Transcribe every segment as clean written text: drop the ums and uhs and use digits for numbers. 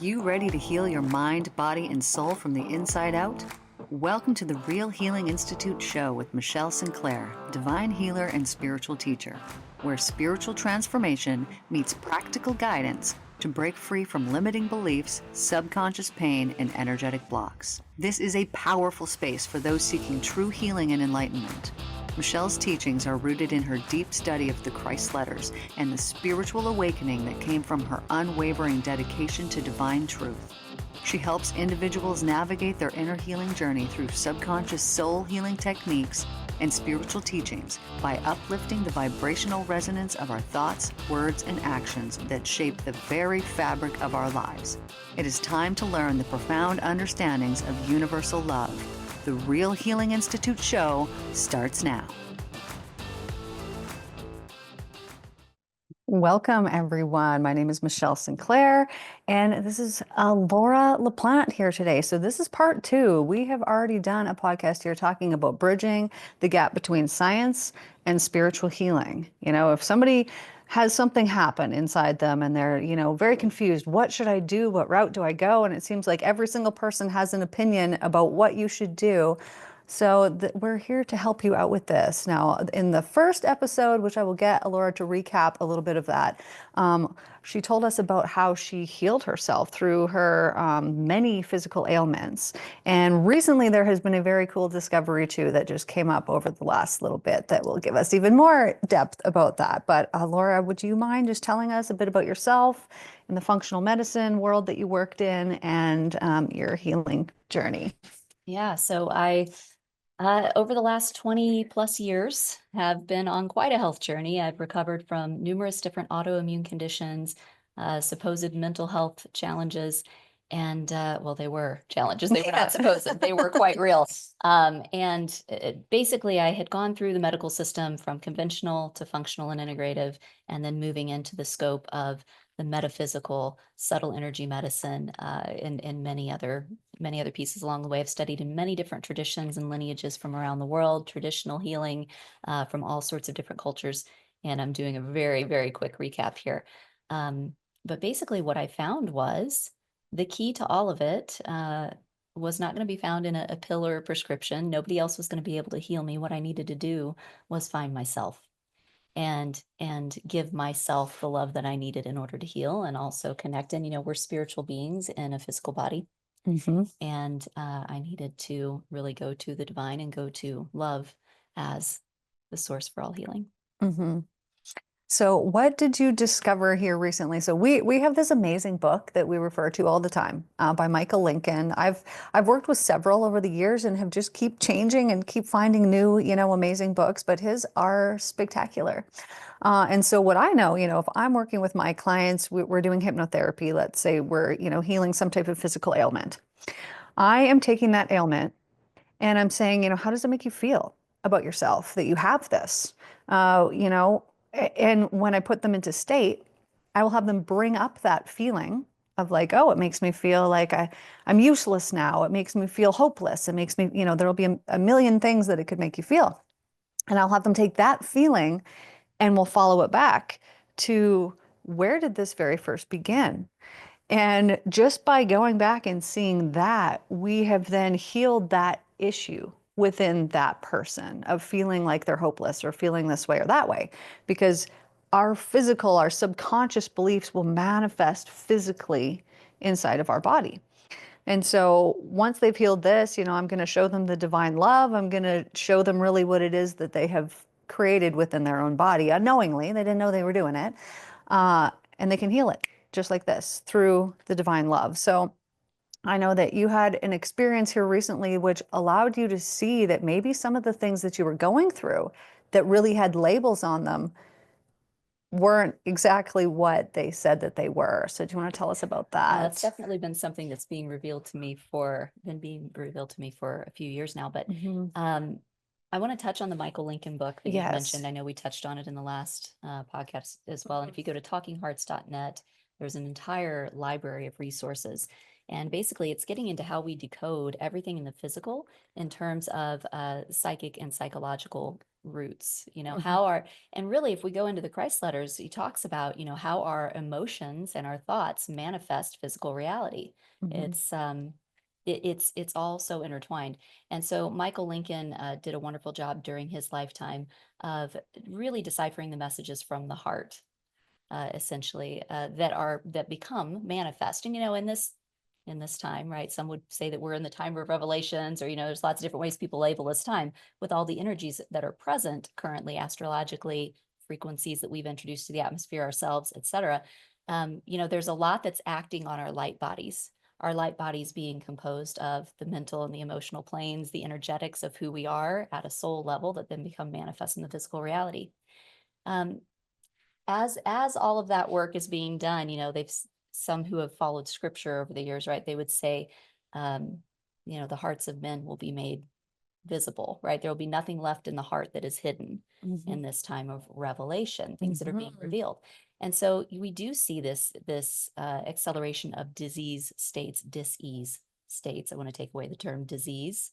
you ready to heal your mind, body, and soul from the inside out? Welcome to the Real Healing Institute show with Michelle Sinclair, divine healer and spiritual teacher, where spiritual transformation meets practical guidance to break free from limiting beliefs, subconscious pain, and energetic blocks. This is a powerful space for those seeking true healing and enlightenment. Michelle's teachings are rooted in her deep study of the Christ letters and the spiritual awakening that came from her unwavering dedication to divine truth. She helps individuals navigate their inner healing journey through subconscious soul healing techniques and spiritual teachings by uplifting the vibrational resonance of our thoughts, words, and actions that shape the very fabric of our lives. It is time to learn the profound understandings of universal love. The Real Healing Institute show starts now. Welcome, everyone. My name is Michelle Sinclair, and this is Alara LaPlante here today. So this is part 2. We have already done a podcast here talking about bridging the gap between science and spiritual healing. You know, if somebody has something happen inside them and they're, very confused, what should I do? What route do I go? And it seems like every single person has an opinion about what you should do. So we're here to help you out with this. Now, in the first episode, which I will get Alara to recap a little bit of that, she told us about how she healed herself through her many physical ailments. And recently there has been a very cool discovery too that just came up over the last little bit that will give us even more depth about that. But Alara, would you mind just telling us a bit about yourself in the functional medicine world that you worked in and your healing journey? Yeah, so I over the last 20 plus years have been on quite a health journey. I've recovered from numerous different autoimmune conditions, supposed mental health challenges, and well, they were challenges. They were not supposed, they were quite real. Basically, I had gone through the medical system from conventional to functional and integrative, and then moving into the scope of the metaphysical, subtle energy medicine, and many other pieces along the way. I've studied in many different traditions and lineages from around the world, traditional healing from all sorts of different cultures. And I'm doing a very, very quick recap here. But basically what I found was the key to all of it was not going to be found in a pill or a prescription. Nobody else was going to be able to heal me. What I needed to do was find myself and give myself the love that I needed in order to heal, and also connect. And we're spiritual beings in a physical body. Mm-hmm. And I needed to really go to the divine and go to love as the source for all healing. Mm-hmm. So what did you discover here recently? So we have this amazing book that we refer to all the time by Michael Lincoln. I've worked with several over the years and have just keep changing and keep finding new, amazing books, but his are spectacular. And so what I know, if I'm working with my clients, we're doing hypnotherapy, let's say we're, healing some type of physical ailment. I am taking that ailment and I'm saying, how does it make you feel about yourself that you have this? And when I put them into state, I will have them bring up that feeling of like, oh, it makes me feel like I'm useless now. It makes me feel hopeless. It makes me, there'll be a million things that it could make you feel. And I'll have them take that feeling and we'll follow it back to where did this very first begin? And just by going back and seeing that, we have then healed that issue within that person of feeling like they're hopeless or feeling this way or that way. Because our subconscious beliefs will manifest physically inside of our body. And so once they've healed this, I'm going to show them the divine love. I'm going to show them really what it is that they have created within their own body unknowingly. They didn't know they were doing it. And they can heal it just like this through the divine love. So I know that you had an experience here recently which allowed you to see that maybe some of the things that you were going through that really had labels on them weren't exactly what they said that they were. So do you want to tell us about that? It's definitely been something that's being revealed to me for a few years now. But I want to touch on the Michael Lincoln book that you mentioned. I know we touched on it in the last podcast as well. And if you go to talkinghearts.net, there's an entire library of resources. And basically, it's getting into how we decode everything in the physical in terms of psychic and psychological roots, Mhm. and really, if we go into the Christ letters, he talks about, how our emotions and our thoughts manifest physical reality. Mhm. It's, it's all so intertwined. And so Michael Lincoln did a wonderful job during his lifetime of really deciphering the messages from the heart, essentially, that become manifest. And in this time, right? Some would say that we're in the time of revelations, or there's lots of different ways people label this time with all the energies that are present currently astrologically, frequencies that we've introduced to the atmosphere ourselves, etc. There's a lot that's acting on our light bodies. Our light bodies being composed of the mental and the emotional planes, the energetics of who we are at a soul level that then become manifest in the physical reality. Um, as all of that work is being done, they've some who have followed scripture over the years, right? They would say, um, the hearts of men will be made visible, right? There will be nothing left in the heart that is hidden Mhm. in this time of revelation, things that are being Mhm. revealed. And so we do see this acceleration of disease states, dis-ease states. I want to take away the term disease,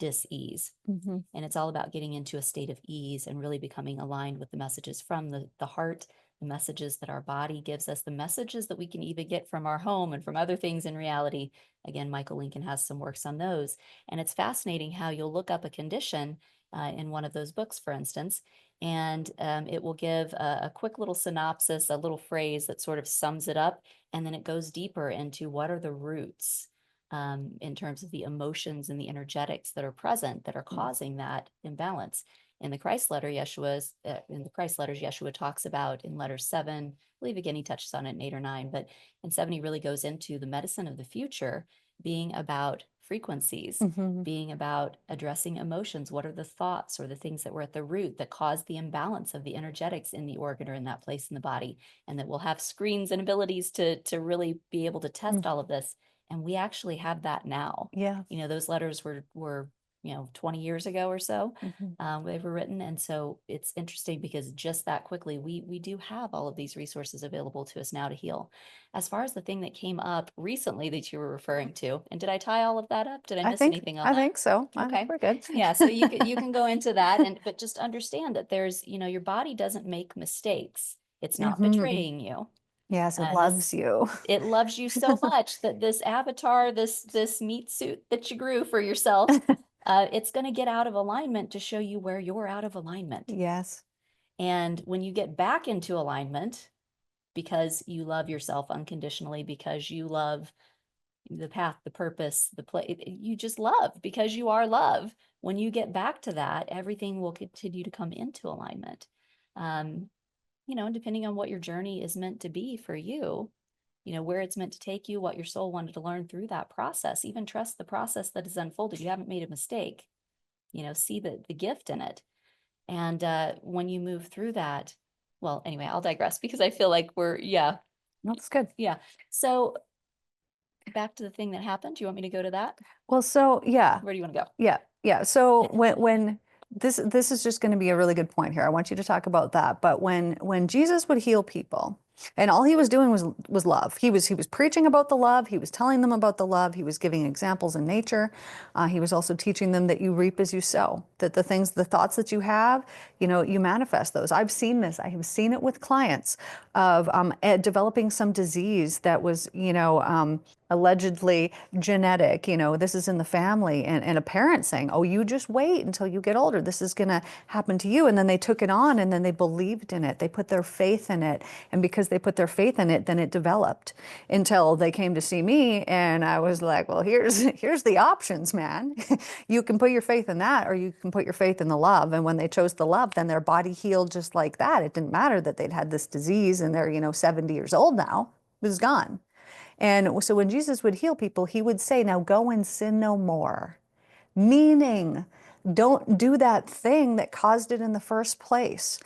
dis-ease. Mhm. And it's all about getting into a state of ease and really becoming aligned with the messages from the heart, the messages that our body gives us, the messages that we can even get from our home and from other things in reality. Again, Michael Lincoln has some works on those. And it's fascinating how you'll look up a condition in one of those books, for instance, and it will give a quick little synopsis, a little phrase that sort of sums it up. And then it goes deeper into what are the roots in terms of the emotions and the energetics that are present that are Mm. causing that imbalance. In the Christ letter, in the Christ letters, Yeshua talks about in letter 7. I believe again he touches on it in 8 or 9, but in 7 he really goes into the medicine of the future being about frequencies, Mhm. being about addressing emotions. What are the thoughts or the things that were at the root that cause the imbalance of the energetics in the organ or in that place in the body? And that we'll have screens and abilities to really be able to test Mm. all of this, and we actually have that now. Yeah. Those letters were 20 years ago or so. Mhm. They were written, and so it's interesting because just that quickly, we do have all of these resources available to us now to heal. As far as the thing that came up recently that you were referring to, and did I tie all of that up? Did I I miss think anything on I that? think so. I think Okay. we're good. Yeah, so you can go into that, and but just understand that there's, your body doesn't make mistakes. It's not Mhm. betraying you. Yes, it This loves you. It loves you so much that this avatar, this meat suit that you grew for yourself, it's going to get out of alignment to show you where you're out of alignment. Yes. And when you get back into alignment, because you love yourself unconditionally, because you love the path, the purpose, the play, you just love because you are love. When you get back to that, everything will continue to come into alignment. Um, depending on what your journey is meant to be for you, where it's meant to take you, what your soul wanted to learn through that process. Even trust the process that is unfolded. You haven't made a mistake. See the gift in it. And when you move through that, well, anyway, I'll digress because I feel like yeah, That's good. yeah. So back to the thing that happened. Do you want me to go to that? Well, so yeah. Where do you want to go? Yeah, yeah. So when this is just going to be a really good point here. I want you to talk about that. But when Jesus would heal people, and all he was doing was love. He was preaching about the love. He was telling them about the love. He was giving examples in nature. He was also teaching them that you reap as you sow. That the thoughts that you have, you manifest those. I've seen this. I have seen it with clients of developing some disease that was, allegedly genetic, this is in the family, and a parent saying, oh, you just wait until you get older. This is going to happen to you. And then they took it on and then they believed in it. They put their faith in it. And because they put their faith in it, then it developed until they came to see me. And I was like, well, here's the options, man. You can put your faith in that, or you can put your faith in the love. And when they chose the love, then their body healed just like that. It didn't matter that they'd had this disease and they're, 70 years old now. It was gone. And so when Jesus would heal people, he would say, now go and sin no more. Meaning, don't do that thing that caused it in the first place,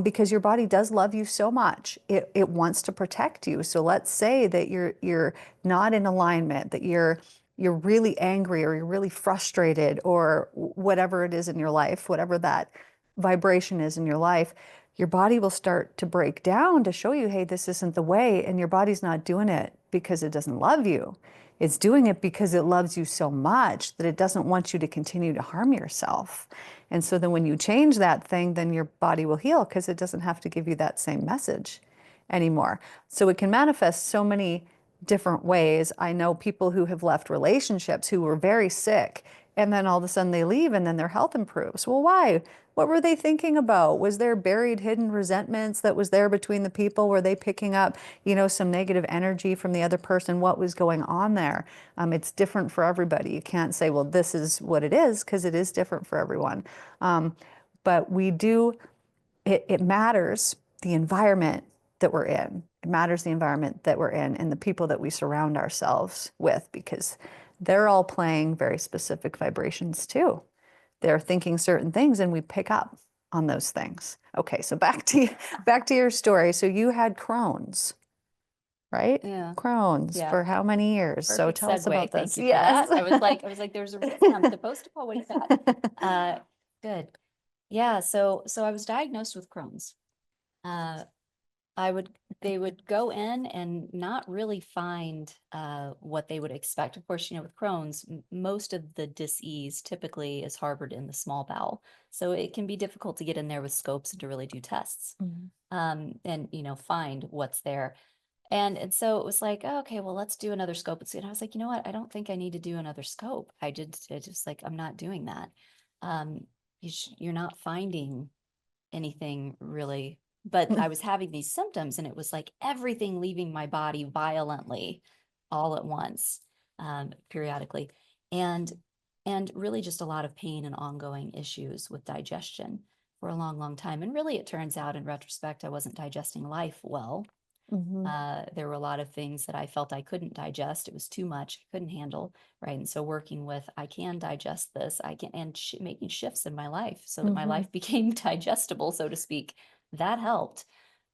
because your body does love you so much. It wants to protect you. So let's say that you're not in alignment, that you're really angry or you're really frustrated or whatever it is in your life, whatever that vibration is in your life, your body will start to break down to show you, hey, this isn't the way. And your body's not doing it because it doesn't love you. It's doing it because it loves you so much that it doesn't want you to continue to harm yourself. And so then when you change that thing, then your body will heal because it doesn't have to give you that same message anymore. So it can manifest so many different ways. I know people who have left relationships who were very sick, and then all of a sudden they leave and then their health improves. Well, why? What were they thinking about? Was there buried hidden resentments that was there between the people? Were they picking up, some negative energy from the other person? What was going on there? It's different for everybody. You can't say, well, this is what it is, because it is different for everyone. But we do, it matters the environment that we're in. It matters the environment that we're in and the people that we surround ourselves with, because they're all playing very specific vibrations too. They're thinking certain things and we pick up on those things. Okay, so back to your story. So you had Crohn's, right? Yeah. Crohn's Yeah. for how many years? So Perfect tell us segue. about Thank this. you for Yes. that. I was like, there's a reason I'm supposed to call what you got. Good. Yeah. So I was diagnosed with Crohn's. Uh, they would go in and not really find what they would expect. Of course, with Crohn's, most of the disease typically is harbored in the small bowel. So it can be difficult to get in there with scopes and to really do tests, and, find what's there. And so it was like, oh, okay, well, let's do another scope. And I was like, you know what? I don't think I need to do another scope. I just like, I'm not doing that. Um, you're not finding anything really, but I was having these symptoms and it was like everything leaving my body violently all at once, periodically. And really just a lot of pain and ongoing issues with digestion for a long, long time. And really, it turns out in retrospect, I wasn't digesting life well. There were a lot of things that I felt I couldn't digest. It was too much, I couldn't handle, right? And so working with, I can digest this, I can, and making shifts in my life so that my life became digestible, so to speak, that helped.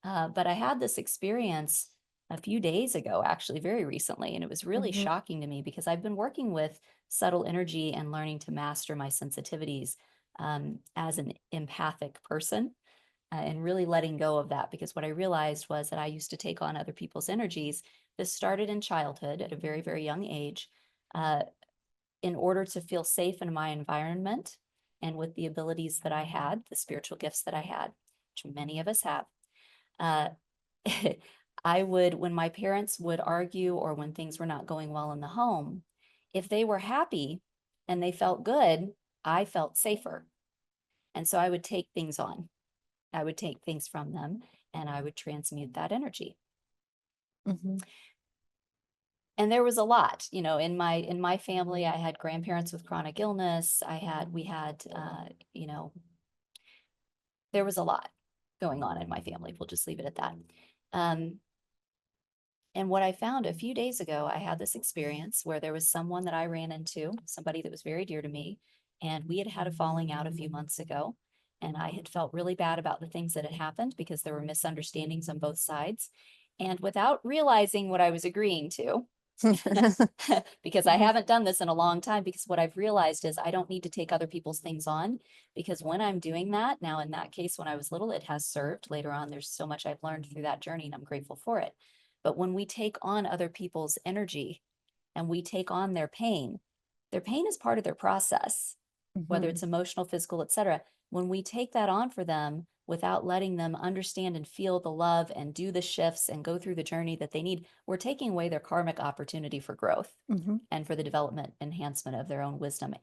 But I had this experience a few days ago, actually, very recently, and it was really shocking to me because I've been working with subtle energy and learning to master my sensitivities as an empathic person, and really letting go of that, because what I realized was that I used to take on other people's energies. This started in childhood at a very, very young age, uh, in order to feel safe in my environment and with the abilities that I had, the spiritual gifts that I had, which many of us have. Uh, I would, when my parents would argue or when things were not going well in the home, if they were happy and they felt good, I felt safer. And so I would take things on. I would take things from them and I would transmute that energy. And there was a lot, in my family. I had grandparents with chronic illness. We had, there was a lot going on in my family. We'll just leave it at that. And what I found a few days ago, I had this experience where there was someone that I ran into, somebody that was very dear to me, and we had had a falling out a few months ago. And I had felt really bad about the things that had happened because there were misunderstandings on both sides. And without realizing what I was agreeing to, because I haven't done this in a long time, because what I've realized is I don't need to take other people's things on, because when I'm doing that now, in that case, when I was little, it has served later on. There's so much I've learned through that journey and I'm grateful for it. But when we take on other people's energy and we take on their pain is part of their process, whether it's emotional, physical, etc. When we take that on for them without letting them understand and feel the love and do the shifts and go through the journey that they need, we're taking away their karmic opportunity for growth and for the development, enhancement of their own wisdom.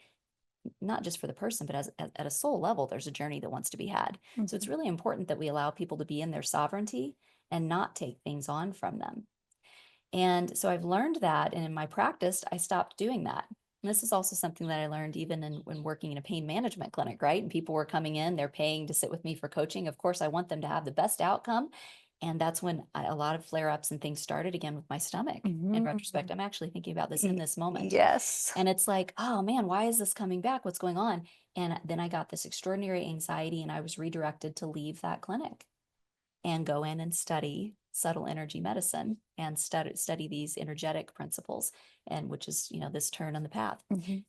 Not just for the person, but at a soul level, there's a journey that wants to be had. So it's really important that we allow people to be in their sovereignty and not take things on from them. And so I've learned that, and in my practice, I stopped doing that. And this is also something that I learned even when working in a pain management clinic, right? And people were coming in, they're paying to sit with me for coaching. Of course, I want them to have the best outcome. And that's when a lot of flare-ups and things started again with my stomach. In retrospect, I'm actually thinking about this in this moment. Yes. And it's like, oh man, why is this coming back? What's going on? And then I got this extraordinary anxiety and I was redirected to leave that clinic and go in and study subtle energy medicine and study these energetic principles, and which is, this turn on the path.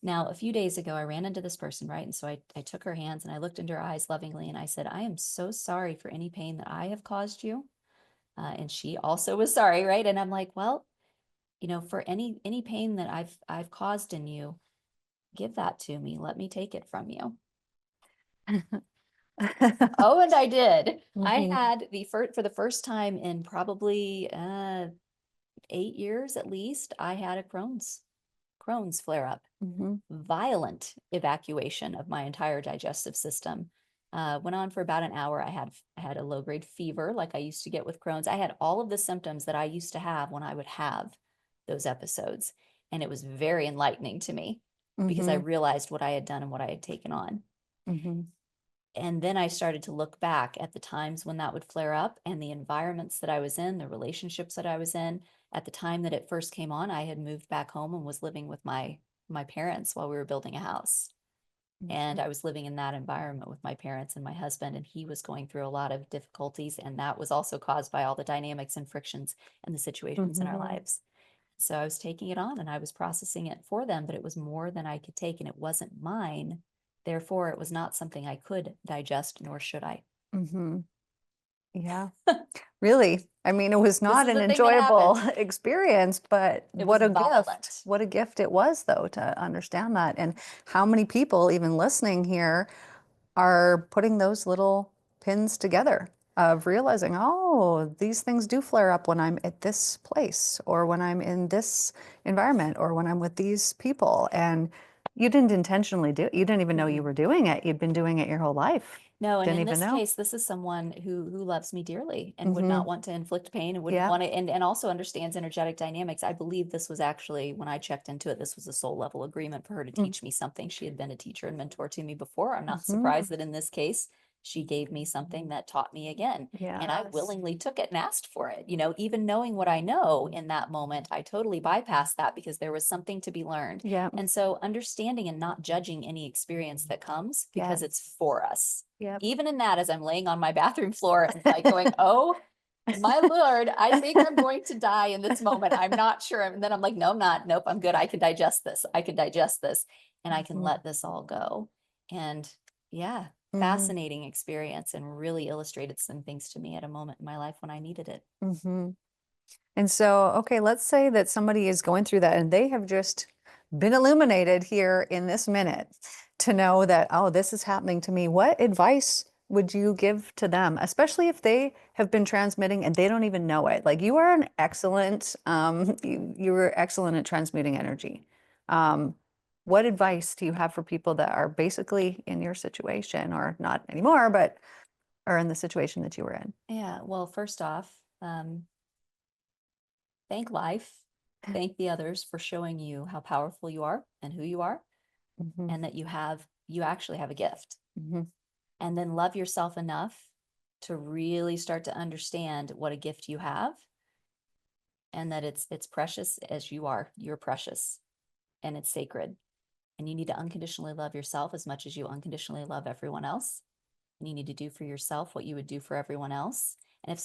Now, a few days ago, I ran into this person, right? And so I took her hands and I looked into her eyes lovingly and I said, I am so sorry for any pain that I have caused you. And she also was sorry, right? And I'm like, well, you know, for any pain that I've caused in you, give that to me. Let me take it from you. Oh, and I did. I Mhm, had for the first time in probably 8 years at least, I had a Crohn's flare up. mhm, Violent evacuation of my entire digestive system. Went on for about an hour. I had a low grade fever like I used to get with Crohn's. I had all of the symptoms that I used to have when I would have those episodes. And it was very enlightening to me because I mhm, realized what I had done and what I had taken on. mhm, And then I started to look back at the times when that would flare up and the environments that I was in, the relationships that I was in. At the time that it first came on, I had moved back home and was living with my parents while we were building a house. And mhm, I was living in that environment with my parents and my husband, and he was going through a lot of difficulties. And that was also caused by all the dynamics and frictions and the situations in our mhm, lives. So I was taking it on and I was processing it for them, but it was more than I could take and it wasn't mine. Therefore, it was not something I could digest, nor should I. mhm. Yeah, really. I mean, it was This not is an the thing that enjoyable happened. experience, but It was what a gift. violent. What a gift it was, though, to understand that. And how many people, even listening here, are putting those little pins together of realizing, oh, these things do flare up when I'm at this place or when I'm in this environment or when I'm with these people. And you didn't intentionally do it. You didn't even know you Mm-mm. were doing it. You'd been doing it your whole life. No, and Didn't in even this know. case, this is someone who loves me dearly and would not Mm-hmm. want to inflict pain and wouldn't Yeah. want to and also understands energetic dynamics. I believe this was actually when I checked into it, this was a soul level agreement for her to teach me something. She had been a teacher and mentor to me before. I'm not Mm-hmm. surprised that in this case she gave me something that taught me again. And I Yes. willingly took it and asked for it. You know, even knowing what I know in that moment, I totally bypassed that because there was something to be learned. Yeah. And so understanding and not judging any experience that comes because it's Yes. for us. Yep. Even in that, as I'm laying on my bathroom floor and like going, oh my Lord, I think I'm going to die in this moment. I'm not sure. And then I'm like, no, I'm not. Nope, I'm good. I can digest this. I can digest this and I can Mm-hmm. let this all go. And yeah, Mm-hmm. fascinating experience and really illustrated some things to me at a moment in my life when I needed it. Mm-hmm. And so, okay, let's say that somebody is going through that and they have just been illuminated here in this minute to know that, oh, this is happening to me. What advice would you give to them, especially if they have been transmitting and they don't even know it? Like you are an excellent, you were excellent at transmuting energy. Um, what advice do you have for people that are basically in your situation or not anymore, but are in the situation that you were in? Yeah, well, first off, thank life, thank the others for showing you how powerful you are and who you are, Hmm. and that you actually have a gift. Hmm. And then love yourself enough to really start to understand what a gift you have and that it's precious as you are. You're precious and it's sacred. And you need to unconditionally love yourself as much as you unconditionally love everyone else. And you need to do for yourself what you would do for everyone else. And if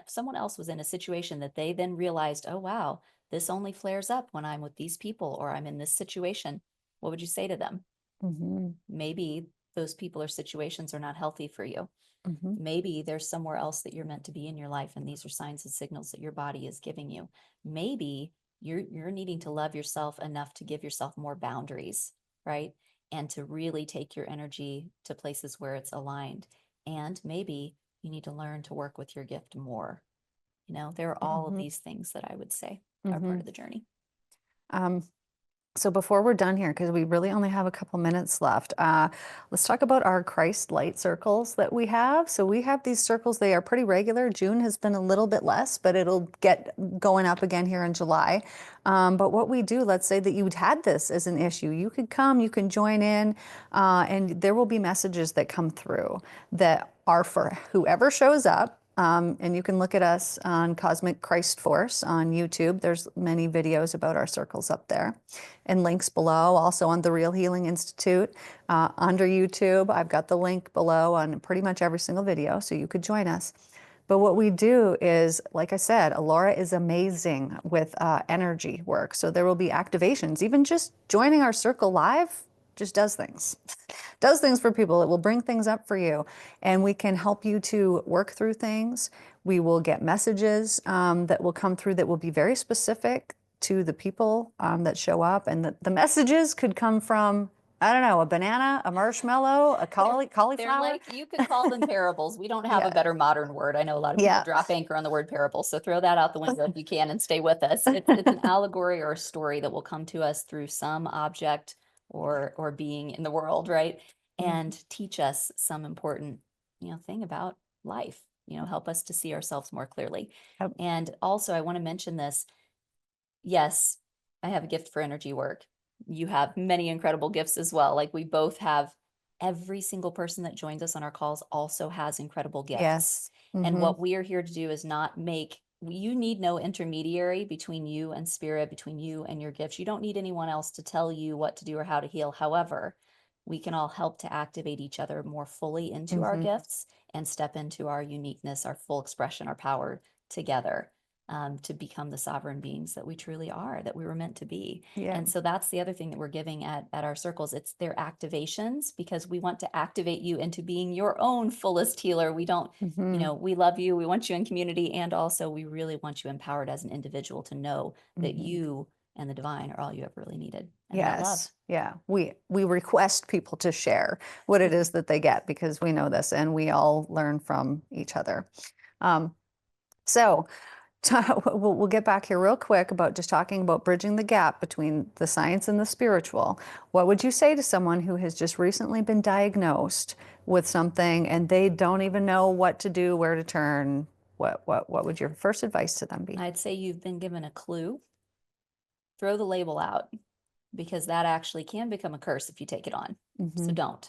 someone else was in a situation that they then realized, oh wow, this only flares up when I'm with these people or I'm in this situation, what would you say to them? Hmm. Maybe those people or situations are not healthy for you. Hmm. Maybe there's somewhere else that you're meant to be in your life, and these are signs and signals that your body is giving you. Maybe you're needing to love yourself enough to give yourself more boundaries, right? And to really take your energy to places where it's aligned. And maybe you need to learn to work with your gift more. You know, there are all of Hmm. these things that I would say are part Hmm. of the journey. Um, so before we're done here, because we really only have a couple minutes left, let's talk about our Christ light circles that we have. So we have these circles, they are pretty regular. June has been a little bit less, but it'll get going up again here in July. But what we do, let's say that you'd had this as an issue, you could come, you can join in, and there will be messages that come through that are for whoever shows up. And you can look at us on Cosmic Christ Force on YouTube. There's many videos about our circles up there and links below, also on the Real Healing Institute. Under YouTube, I've got the link below on pretty much every single video, so you could join us. But what we do is, like I said, Alara is amazing with energy work. So there will be activations. Even just joining our circle live just does things. Does things for people. It will bring things up for you. And we can help you to work through things. We will get messages that will come through that will be very specific to the people that show up, and the messages could come from, I don't know, a banana, a marshmallow, a They're cauliflower. like, you could call them parables. We don't have Yeah. a better modern word. I know a lot of people Yeah. drop anchor on the word parable, so throw that out the window if you can and stay with us. It's an allegory or a story that will come to us through some object or being in the world, right? And teach us some important, thing about life, help us to see ourselves more clearly. Yep. And also, I want to mention this. Yes, I have a gift for energy work. You have many incredible gifts as well. Like we both have, every single person that joins us on our calls also has incredible gifts. Yes. And what we are here to do is not you need no intermediary between you and spirit, between you and your gifts. You don't need anyone else to tell you what to do or how to heal. However, we can all help to activate each other more fully into our gifts and step into our uniqueness, our full expression, our power together. To become the sovereign beings that we truly are, that we were meant to be. Yeah. And so that's the other thing that we're giving at our circles. It's their activations, because we want to activate you into being your own fullest healer. We don't, we love you. We want you in community. And also we really want you empowered as an individual to know that you and the divine are all you ever really needed. And that love. Yeah. We request people to share what it is that they get, because we know this and we all learn from each other. So we'll get back here real quick about just talking about bridging the gap between the science and the spiritual. What would you say to someone who has just recently been diagnosed with something and they don't even know what to do, where to turn? What would your first advice to them be? I'd say you've been given a clue. Throw the label out, because that actually can become a curse if you take it on. So don't.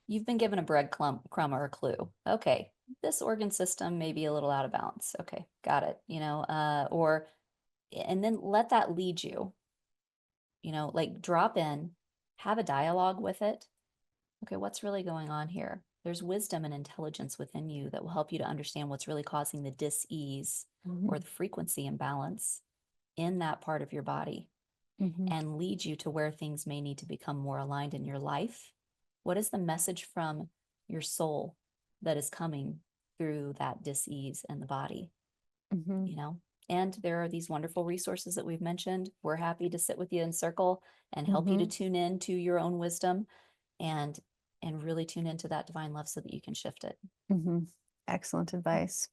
You've been given a breadcrumb or a clue. Okay, this organ system may be a little out of balance. Okay, got it. And then let that lead you. Like drop in, have a dialogue with it. Okay, what's really going on here? There's wisdom and intelligence within you that will help you to understand what's really causing the dis-ease or the frequency imbalance in that part of your body, and lead you to where things may need to become more aligned in your life. What is the message from your soul that is coming through that dis-ease in the body? And there are these wonderful resources that we've mentioned. We're happy to sit with you in circle and help you to tune in to your own wisdom and really tune into that divine love so that you can shift it. Excellent advice.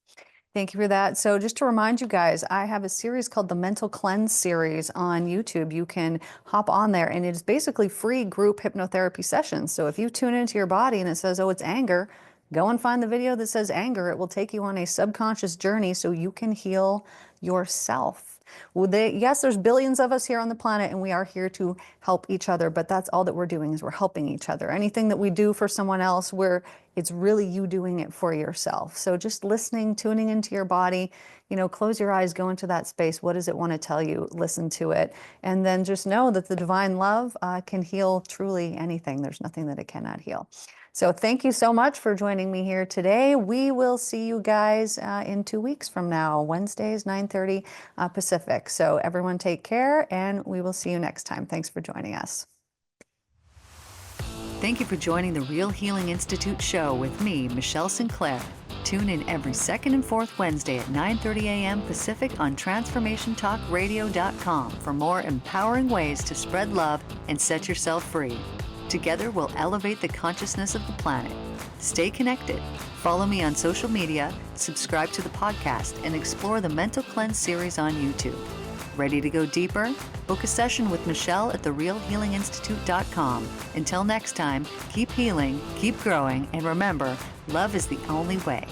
Thank you for that. So just to remind you guys, I have a series called the Mental Cleanse series on YouTube. You can hop on there and it is basically free group hypnotherapy sessions. So if you tune into your body and it says, oh, it's anger, go and find the video that says anger. It will take you on a subconscious journey so you can heal yourself. Yes, there's billions of us here on the planet and we are here to help each other, but that's all that we're doing is we're helping each other. Anything that we do for someone else, it's really you doing it for yourself. So just listening, tuning into your body, close your eyes, go into that space. What does it want to tell you? Listen to it. And then just know that the divine love can heal truly anything. There's nothing that it cannot heal. So thank you so much for joining me here today. We will see you guys in 2 weeks from now, Wednesdays, 9:30 Pacific. So everyone take care and we will see you next time. Thanks for joining us. Thank you for joining the Real Healing Institute show with me, Michelle Sinclair. Tune in every second and fourth Wednesday at 9:30 a.m. Pacific on transformationtalkradio.com for more empowering ways to spread love and set yourself free. Together, we'll elevate the consciousness of the planet. Stay connected. Follow me on social media, subscribe to the podcast, and explore the Mental Cleanse series on YouTube. Ready to go deeper? Book a session with Michelle at therealhealinginstitute.com. Until next time, keep healing, keep growing, and remember, love is the only way.